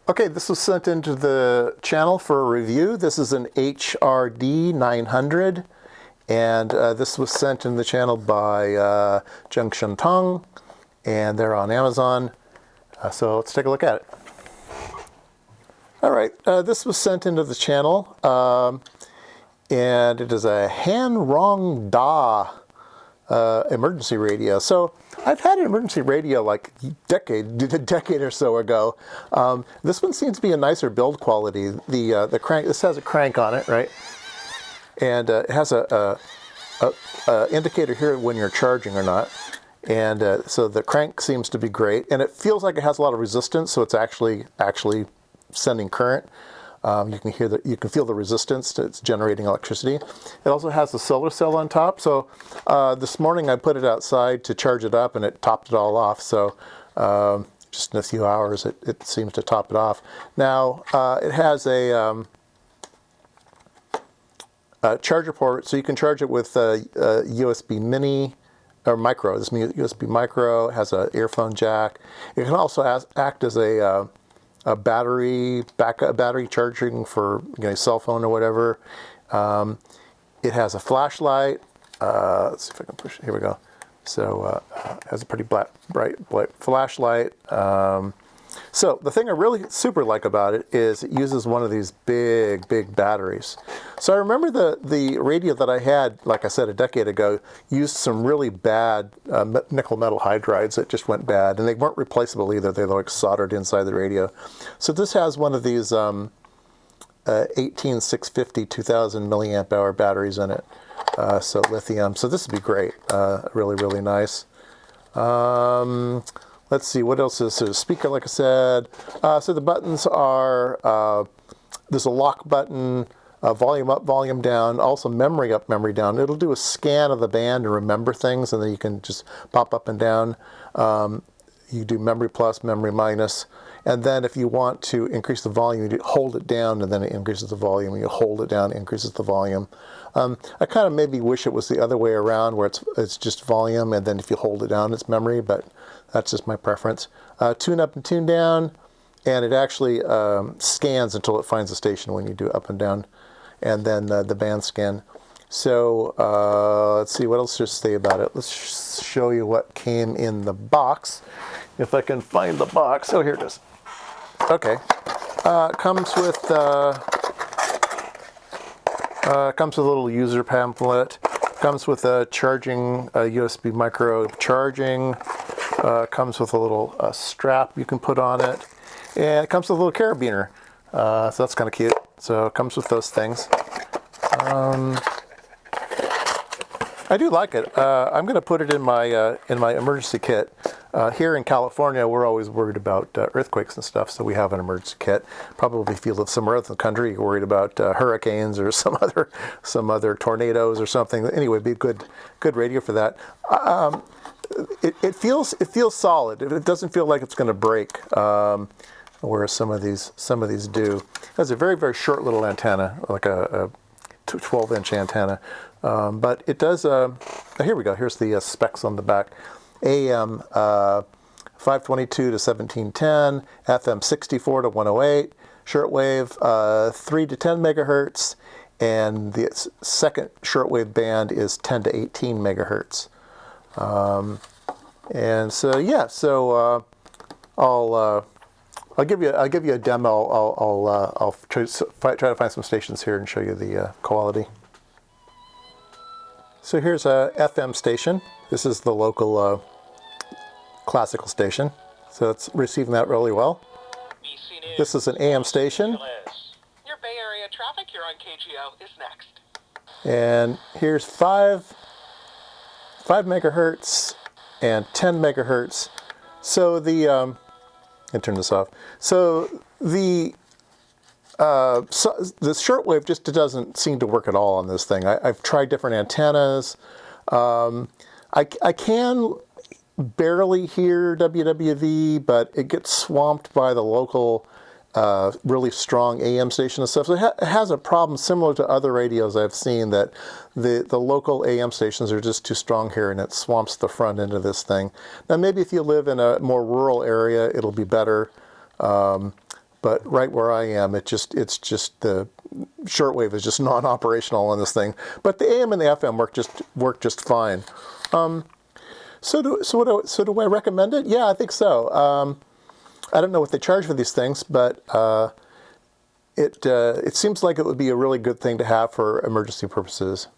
Okay, this was sent into the channel for a review. This is an HRD 900, and this was sent in the channel by Zhengshen Tong, and they're on Amazon. So let's take a look at it. All right, this was sent into the channel, and it is a Han Rong Da emergency radio. So I've had an emergency radio like a decade or so ago. This one seems to be a nicer build quality. The crank, this has a crank on it, right? And it has a indicator here when you're charging or not. And so the crank seems to be great, and it feels like it has a lot of resistance, so it's actually sending current. You can feel the resistance. It's generating electricity. It also has a solar cell on top. So this morning I put it outside to charge it up, and it topped it all off. So just in a few hours, it seems to top it off. Now it has a charger port, so you can charge it with a USB Mini or Micro. This USB Micro has an earphone jack. It can also act as a battery charging for cell phone or whatever. It has a flashlight. Let's see if I can push it. Here we go. So it has a pretty bright flashlight. So the thing I really super like about it is it uses one of these big batteries. So I remember the radio that I had, like I said, a decade ago, used some really bad nickel metal hydrides that just went bad, and they weren't replaceable either. They're like soldered inside the radio. So this has one of these 18650 2000 milliamp hour batteries in it. So lithium. So this would be great. Really nice. Let's see, what else is there? Speaker, like I said. So the buttons are, there's a lock button, volume up, volume down, also memory up, memory down. It'll do a scan of the band and remember things, and then you can just pop up and down. You do memory plus, memory minus. And then if you want to increase the volume, you hold it down, and then it increases the volume. You hold it down, it increases the volume. I kind of maybe wish it was the other way around, where it's just volume, and then if you hold it down, it's memory, but that's just my preference. Tune up and tune down, and it actually scans until it finds a station when you do up and down, and then the band scan. So let's see, what else to say about it? Let's show you what came in the box. If I can find the box. Oh, here it is. Okay. Comes with a little user pamphlet. Comes with a charging, USB micro charging. Comes with a little strap you can put on it. And it comes with a little carabiner. So that's kind of cute. So it comes with those things. I do like it. I'm going to put it in my emergency kit. Here in California, we're always worried about earthquakes and stuff, so we have an emergency kit. Probably if you live somewhere else in the country, you're worried about hurricanes or some other tornadoes or something. Anyway, it'd be a good radio for that. It feels solid. It doesn't feel like it's going to break, whereas some of these do. It has a very short little antenna, like a 12-inch antenna. But it does, here we go, here's the specs on the back. AM 522 to 1710, FM 64 to 108, shortwave 3 to 10 megahertz, and the second shortwave band is 10 to 18 megahertz. And so yeah, so I'll give you a demo. I'll try to find some stations here and show you the quality. So here's a FM station. This is the local classical station. So it's receiving that really well. This is an AM station. Your Bay Area traffic here on KGO is next. And here's 5 megahertz and 10 megahertz. So the I turn this off. So the shortwave just doesn't seem to work at all on this thing. I've tried different antennas. I can barely hear WWV, but it gets swamped by the local really strong AM station and stuff. So it has a problem similar to other radios I've seen, that the local AM stations are just too strong here, and it swamps the front end of this thing. Now maybe if you live in a more rural area, it'll be better. But right where I am, it's just the shortwave is just non-operational on this thing. But the AM and the FM work just fine. So do I recommend it? Yeah, I think so. I don't know what they charge for these things, but it seems like it would be a really good thing to have for emergency purposes.